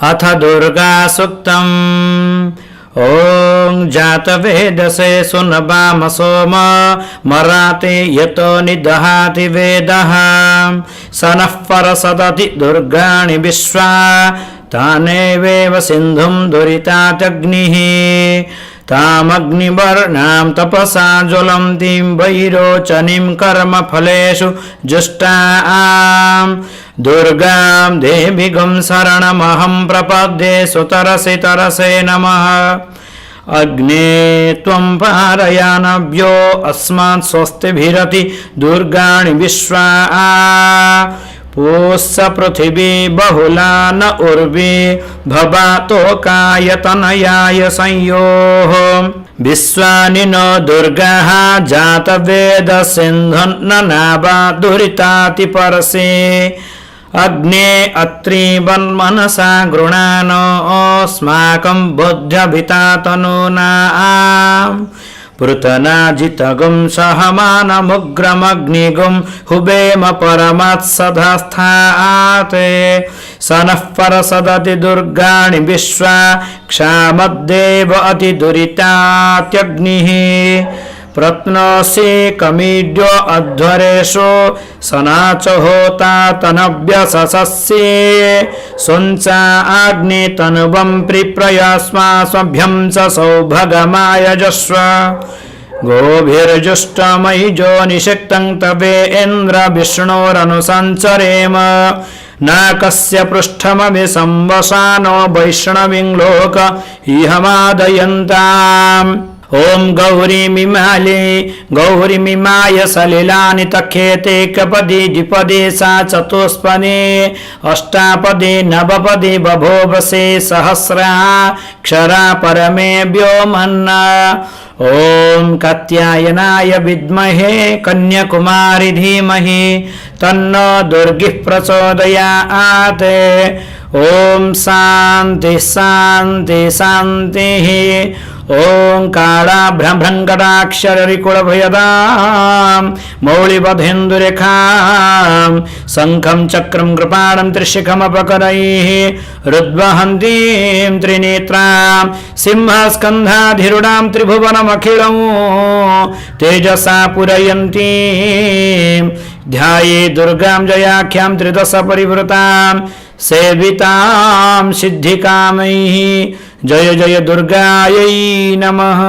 अथ दुर्गा सूक्तम्। ॐ जातवेदसे सुनवाम सोम मराते यतो निदहाति वेदः सनः परसदति दुर्गाणि विश्वा तानेवेव सिन्धुं दुरितात्यग्निः तामग्निवर्णां तपसा ज्वलन्तीं वैरोचनीं कर्मफलेषु जुष्टां दुर्गां देवीगं शरणमहं प्रपद्ये सुतरसे तरसे नमः। अग्ने त्वं पारयानव्यो अस्मात् स्वस्तिभिरति दुर्गाणि विश्वा पूस्स पृथिवी बहुला न उर्वी भवातोकायतनयाय संयोः विश्वानि नो दुर्गाः जातवेदसिन्धुन्ननावा दुरिताति परसे अग्ने अत्रीवन्मनसा गृणानोऽस्माकं बुद्ध्यभिता तनूनाम् पृतनाजितगुं सहमानमुग्रमग्निगुं हुबेम परमत्सधस्थात् सनः परसदति दुर्गाणि विश्वा क्षामद्देव अतिदुरितात्यग्निः प्रत्नोऽसि कमीड्यो अध्वरेषु सनाच होता तनव्यससस्ये सुञ्चा अग्नि तनुवं प्रिप्रयास्मास्मभ्यं स सौभगमायजस्व गोभिर्जुष्टमयिजो निषिक्तं तवे इन्द्र विष्णोरनुसञ्चरेम नाकस्य पृष्ठमभि संवसानो वैष्णवीं लोक इहमादयन्ताम्। ॐ गौरीमिमाले गौरीमिमाय सलिलानि तखेते कपदे द्विपदे सा चतुष्पदे अष्टापदे नवपदे बभोवसे सहस्राक्षरा परमे व्योमन्ना। ॐ कात्यायनाय विद्महे कन्याकुमारी धीमहि तन्नो दुर्गिः प्रचोदयात्। ॐ शान्ति शान्ति शान्तिः। ॐ कालाभ्रंकटाक्षररिकुलभयदां मौलिबधेन्दुरेखां शङ्खं चक्रं कृपाणं त्रिशिखमपकरैः रुद्वहन्तीं त्रिनेत्रां सिंहस्कन्धाधिरूढां त्रिभुवनमखिलं तेजसा पूरयन्तीं ध्याये दुर्गां जयाख्यां त्रिदश परिवृतां सेवितां सिद्धिकामैः। जय जय दुर्गायै नमः।